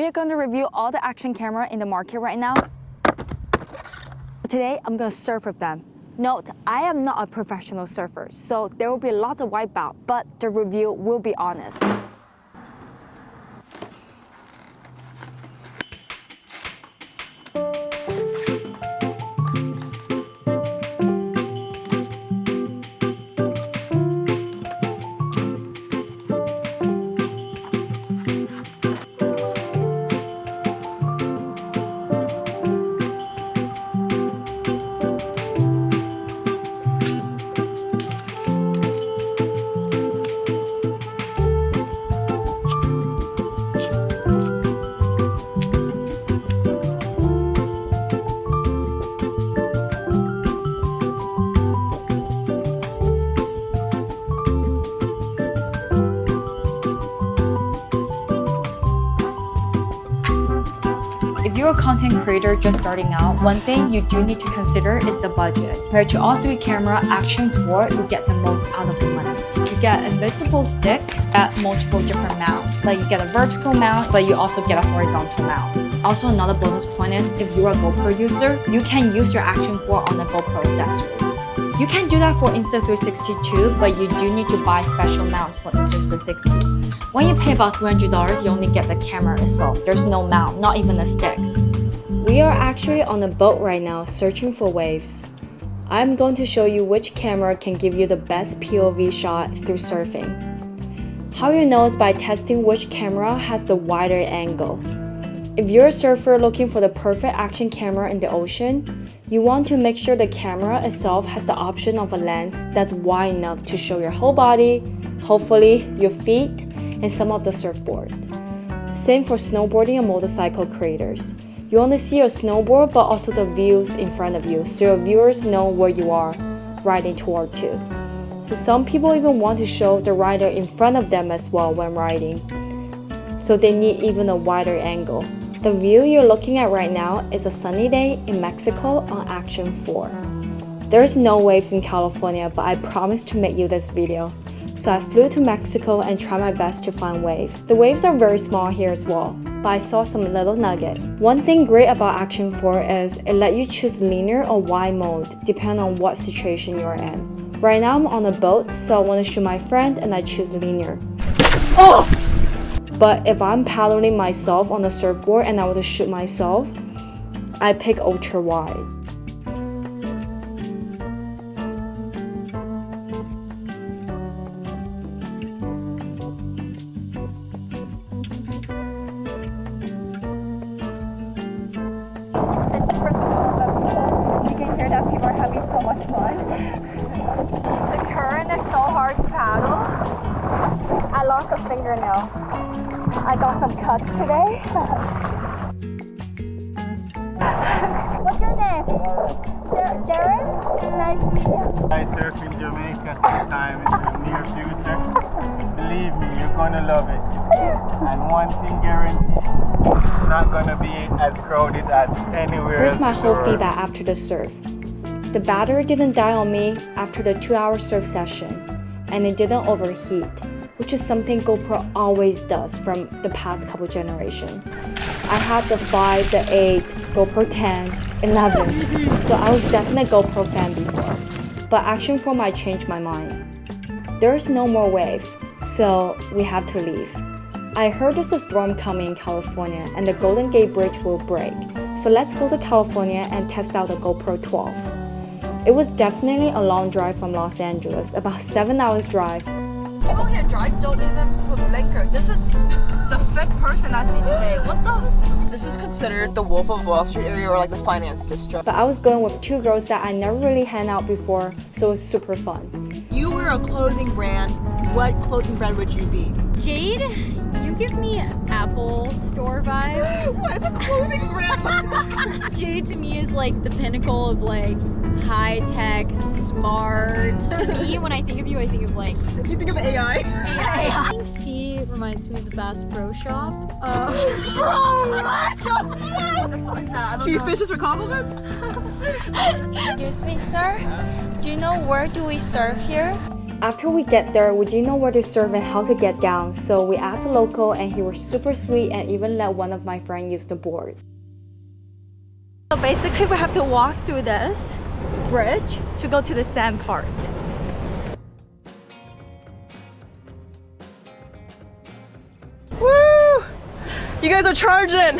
We are going to review all the action camera in the market right now. Today, I'm going to surf with them. Note, I am not a professional surfer, so there will be lots of wipeout, but the review will be honest. If you're a content creator just starting out, one thing you do need to consider is the budget. Compared to all three camera Action 4, you get the most out of the money. You get a visible stick at multiple different mounts. Like you get a vertical mount, but you also get a horizontal mount. Also, another bonus point is if you're a GoPro user, you can use your Action 4 on the GoPro accessory. You can do that for Insta360 too, but you do need to buy special mounts for Insta360. When you pay about $300, you only get the camera itself. There's no mount, not even a stick. We are actually on a boat right now searching for waves. I'm going to show you which camera can give you the best POV shot through surfing. How you know is by testing which camera has the wider angle. If you're a surfer looking for the perfect action camera in the ocean, you want to make sure the camera itself has the option of a lens that's wide enough to show your whole body, hopefully your feet, and some of the surfboard. Same for snowboarding and motorcycle creators. You want to see your snowboard but also the views in front of you so your viewers know where you are riding toward to. So some people even want to show the rider in front of them as well when riding. So they need even a wider angle. The view you're looking at right now is a sunny day in Mexico on Action 4. There's no waves in California, but I promised to make you this video. So I flew to Mexico and tried my best to find waves. The waves are very small here as well, but I saw some little nugget. One thing great about Action 4 is it lets you choose linear or wide mode depending on what situation you're in. Right now I'm on a boat, so I want to shoot my friend and I choose linear. Oh! But if I'm paddling myself on a surfboard and I want to shoot myself, I pick ultra wide. You can hear that people are having so much fun. The current is so hard to paddle. I lost a fingernail. I got some cuts today. What's your name? Darren? Nice to meet you. I surf in Jamaica sometime in the near future. Believe me, you're gonna love it. And one thing guaranteed, it's not gonna be as crowded as anywhere else. Here's my whole feedback after the surf. The battery didn't die on me after the 2-hour surf session, and it didn't overheat, which is something GoPro always does from the past couple generations. I had the 5, the 8, GoPro 10, 11, so I was definitely a GoPro fan before. But Action 4 might change my mind. There's no more waves, so we have to leave. I heard there's a storm coming in California and the Golden Gate Bridge will break, so let's go to California and test out the GoPro 12. It was definitely a long drive from Los Angeles, about 7 hours drive. People here drive don't even put blinker. This is the 5th person I see today. What the? This is considered the Wolf of Wall Street area or like the finance district. But I was going with 2 girls that I never really hang out before, so it was super fun. You were a clothing brand. What clothing brand would you be? Jade, you give me Apple store vibes. What? It's a clothing brand. Jade to me is like the pinnacle of like high-tech, smart. To me, when I think of you, I think of like You think of AI? AI. I think C reminds me of the Bass Pro Shop. She fishes for compliments? Excuse me, sir. Do you know where do we surf here? After we get there, we didn't know where to surf and how to get down, so we asked a local and he was super sweet and even let one of my friends use the board. So basically we have to walk through this bridge to go to the sand part. Woo! You guys are charging!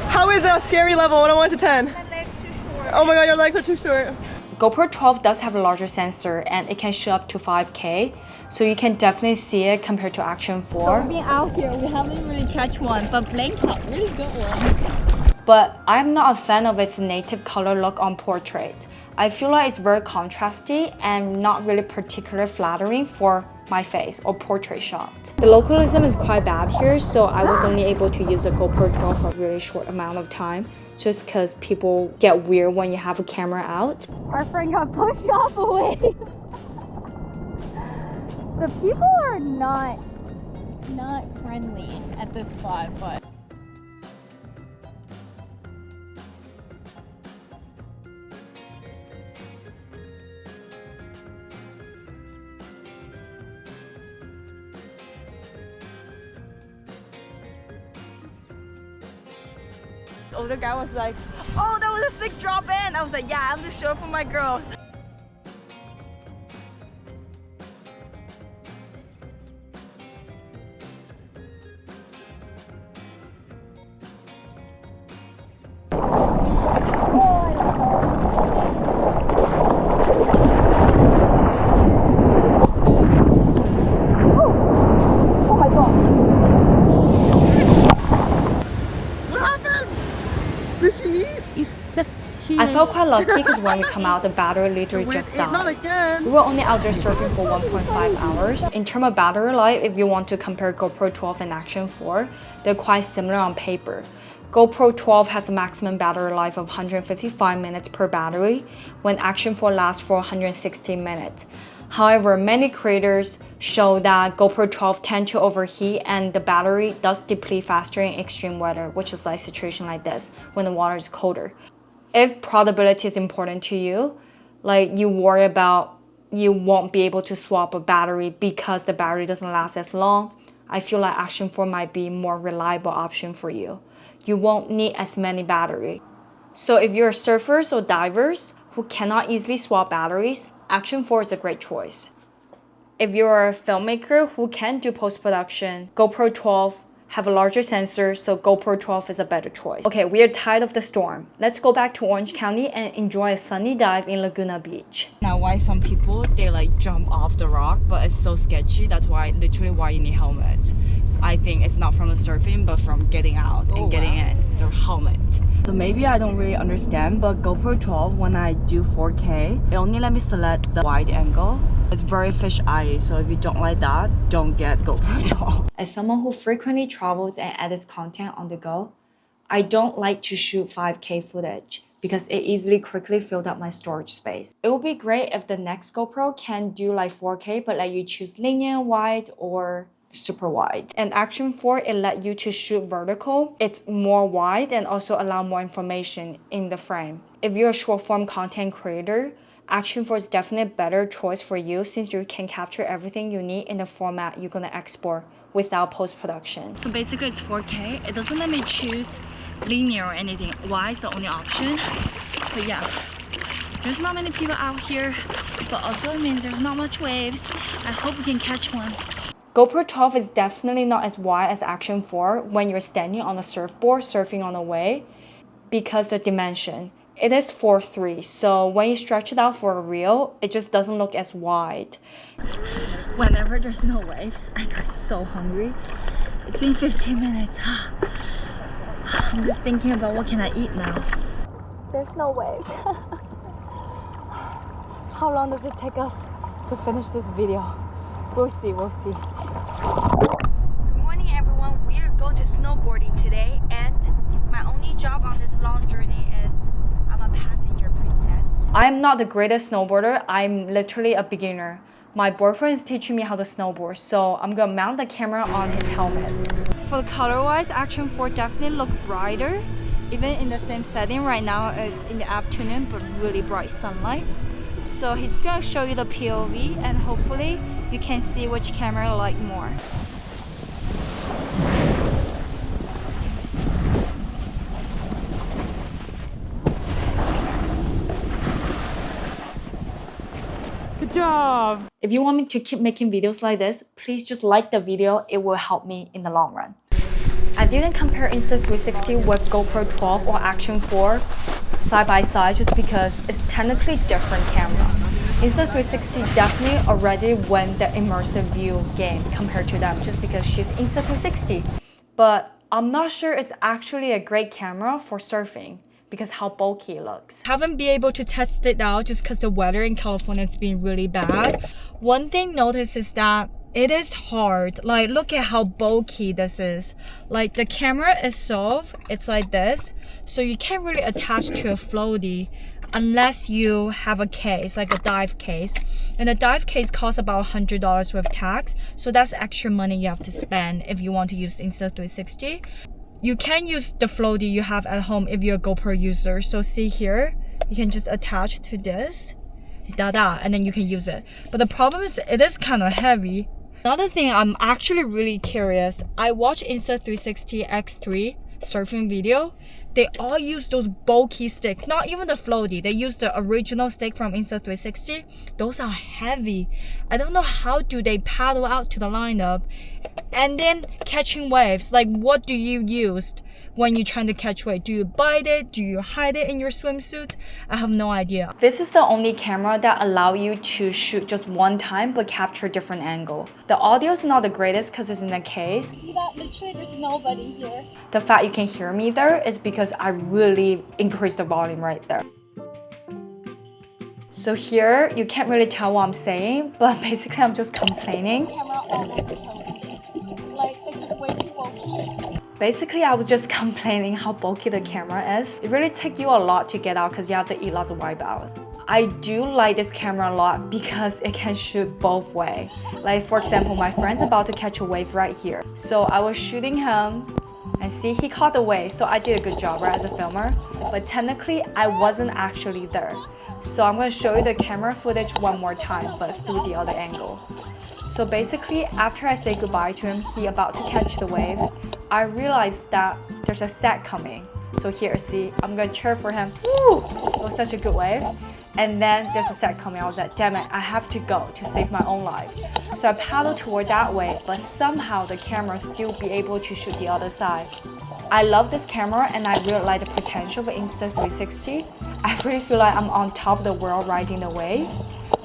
How is that scary level on a 1 to 10? My leg's too short. Oh my god, your legs are too short. GoPro 12 does have a larger sensor and it can shoot up to 5K, so you can definitely see it compared to Action 4. Being out here, we haven't really catch one, but Blaine caught a really good one. But I'm not a fan of its native color look on portrait. I feel like it's very contrasty and not really particularly flattering for my face or portrait shot. The localism is quite bad here, so I was only able to use the GoPro 12 for a really short amount of time, just because people get weird when you have a camera out. Our friend got pushed off away. The people are not friendly at this spot, but Older guy was like, oh, that was a sick drop in. I was like, yeah, I'm just showing for my girls. I felt quite lucky because when we come out, the battery literally just died. We were only out there surfing for 1.5 hours. In terms of battery life, if you want to compare GoPro 12 and Action 4, they're quite similar on paper. GoPro 12 has a maximum battery life of 155 minutes per battery, when Action 4 lasts for 160 minutes. However, many creators show that GoPro 12 tend to overheat and the battery does deplete faster in extreme weather, which is like a situation like this, when the water is colder. If portability is important to you, like you worry about you won't be able to swap a battery because the battery doesn't last as long, I feel like Action 4 might be a more reliable option for you. You won't need as many batteries. So if you're surfers or divers who cannot easily swap batteries, Action 4 is a great choice. If you're a filmmaker who can do post-production, GoPro 12 have a larger sensor, so GoPro 12 is a better choice. Okay, we are tired of the storm. Let's go back to Orange County and enjoy a sunny dive in Laguna Beach. Now, why some people, they like jump off the rock, but it's so sketchy. That's why, literally why you need helmet. I think it's not from the surfing, but from getting out and getting in, the helmet. So maybe I don't really understand, but GoPro 12, when I do 4K, it only let me select the wide angle. It's very fish-eye, so if you don't like that, don't get GoPro 12. As someone who frequently travels and edits content on the go, I don't like to shoot 5K footage because it easily quickly filled up my storage space. It would be great if the next GoPro can do like 4K, but let you choose linear, wide, or super wide. And Action 4, it let you to shoot vertical. It's more wide and also allow more information in the frame. If you're a short form content creator, Action 4 is definitely a better choice for you since you can capture everything you need in the format you're gonna export without post-production. So basically it's 4K. It doesn't let me choose linear or anything. Wide is the only option. But yeah, there's not many people out here, but also it means there's not much waves. I hope we can catch one. GoPro 12 is definitely not as wide as Action 4 when you're standing on a surfboard surfing on a wave because the dimension. It is 4:3, so when you stretch it out for a reel, it just doesn't look as wide. Whenever there's no waves, I got so hungry. It's been 15 minutes. I'm just thinking about what can I eat now. There's no waves. How long does it take us to finish this video? We'll see, we'll see. Good morning, everyone. We are going to snowboarding today, and my only job on this long journey is I'm a passenger princess. I'm not the greatest snowboarder. I'm literally a beginner. My boyfriend is teaching me how to snowboard, so I'm gonna mount the camera on his helmet. For the color-wise, Action 4 definitely look brighter. Even in the same setting right now, it's in the afternoon, but really bright sunlight. So he's gonna show you the POV and hopefully you can see which camera you like more. Good job! If you want me to keep making videos like this, please just like the video. It will help me in the long run. I didn't compare Insta360 with GoPro 12 or Action 4 side by side just because it's technically different camera. Insta360 definitely already win the immersive view game compared to them just because she's Insta360. But I'm not sure it's actually a great camera for surfing because how bulky it looks. Haven't been able to test it out just because the weather in California has been really bad. One thing noticed is that it is hard. Like, look at how bulky this is. Like, the camera itself, it's like this. So you can't really attach to a floaty unless you have a case, like a dive case. And the dive case costs about $100 with tax. So that's extra money you have to spend if you want to use Insta360. You can use the floaty you have at home if you're a GoPro user. So see here, you can just attach to this, and then you can use it. But the problem is it is kind of heavy. Another thing I'm actually really curious, I watched Insta360 X3 surfing video. They all use those bulky sticks, not even the floaty. They use the original stick from Insta360. Those are heavy. I don't know how do they paddle out to the lineup and then catching waves. Like, what do you use when you're trying to catch wave? Do you bite it? Do you hide it in your swimsuit? I have no idea. This is the only camera that allows you to shoot just one time but capture different angle. The audio is not the greatest because it's in a case. See that? Literally, there's nobody here. The fact you can hear me there is because I really increased the volume right there. So here, you can't really tell what I'm saying, but basically I'm just complaining. Camera almost like they're just way too bulky. Basically, I was just complaining how bulky the camera is. It really takes you a lot to get out because you have to eat lots of wipe out. I do like this camera a lot because it can shoot both ways. Like, for example, my friend's about to catch a wave right here. So I was shooting him and see, he caught the wave. So I did a good job, right, as a filmer. But technically, I wasn't actually there. So I'm going to show you the camera footage one more time, but through the other angle. So basically, after I say goodbye to him, he about to catch the wave. I realized that there's a set coming. So here, see, I'm going to cheer for him. Woo! It was such a good wave. And then there's a set coming. I was like, damn it, I have to go to save my own life. So I paddled toward that way, but somehow the camera still be able to shoot the other side. I love this camera and I really like the potential of Insta360. I really feel like I'm on top of the world riding the wave.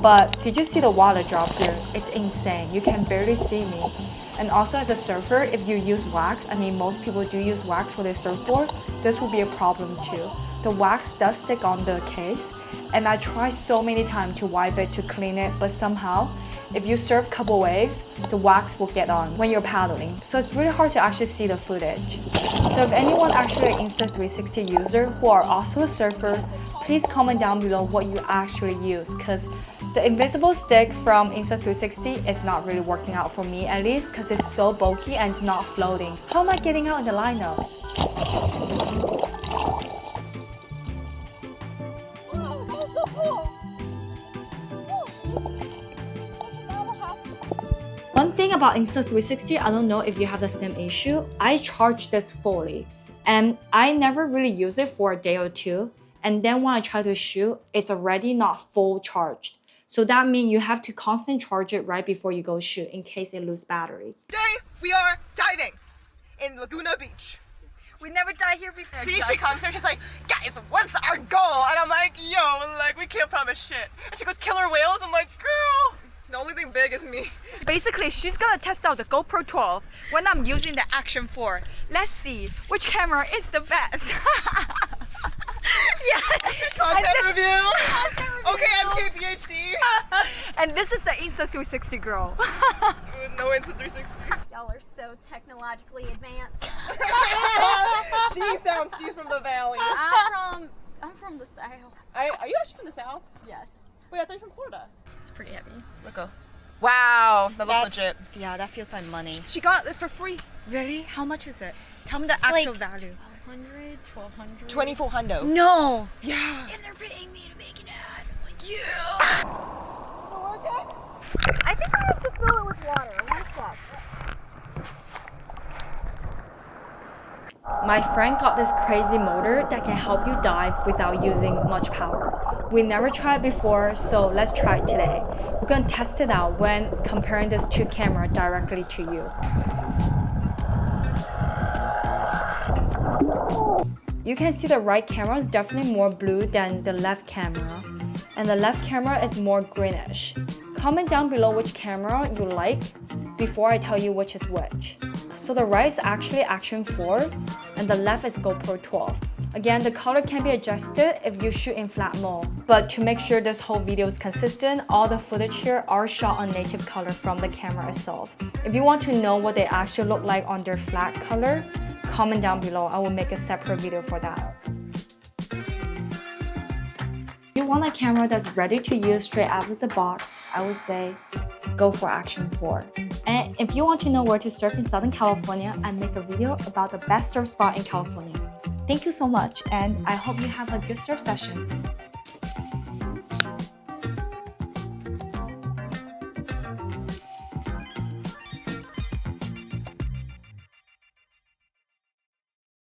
But did you see the water drop here? It's insane. You can barely see me. And also as a surfer, if you use wax, I mean most people do use wax for their surfboard, this will be a problem too. The wax does stick on the case and I tried so many times to wipe it, to clean it, but somehow if you surf a couple waves, the wax will get on when you're paddling. So it's really hard to actually see the footage. So if anyone actually an Insta360 user who are also a surfer, please comment down below what you actually use because the invisible stick from Insta360 is not really working out for me, at least because it's so bulky and it's not floating. How am I getting out in the lineup? Oh, that was so cool. One thing about Insta360, I don't know if you have the same issue. I charge this fully and I never really use it for a day or two. And then when I try to shoot, it's already not full charged. So that means you have to constantly charge it right before you go shoot in case it loses battery. Today we are diving in Laguna Beach. We never dive here before. See, she comes here, she's like, guys, what's our goal? And I'm like, yo, like, we can't promise shit. And she goes, killer whales? I'm like, girl, the only thing big is me. Basically, she's gonna test out the GoPro 12 when I'm using the Action 4. Let's see which camera is the best. Yes! Content review! Okay, I'm KPHD. And this is the Insta360 girl. No Insta360. Y'all are so technologically advanced. She's from the valley. I'm from the south. Are you actually from the south? Yes. Wait, I thought you're from Florida. It's pretty heavy. Look. Wow, that looks legit. Yeah, that feels like money. She got it for free. Really? How much is it? Tell me the actual value. 100, 1200. 2400. No! Yeah. And they're paying me to make an ad. I'm like, Yeah! I think I have to fill it with water. One sec. My friend got this crazy motor that can help you dive without using much power. We never tried before, so let's try it today. We're gonna test it out when comparing this to camera directly to you. You can see the right camera is definitely more blue than the left camera, and the left camera is more greenish. Comment down below which camera you like before I tell you which is which. So the right is actually Action 4 and the left is GoPro 12. Again, the color can be adjusted if you shoot in flat mode. But to make sure this whole video is consistent, all the footage here are shot on native color from the camera itself. If you want to know what they actually look like on their flat color, comment down below. I will make a separate video for that. If you want a camera that's ready to use straight out of the box, I would say go for Action 4. And if you want to know where to surf in Southern California, I make a video about the best surf spot in California. Thank you so much, and I hope you have a good surf session.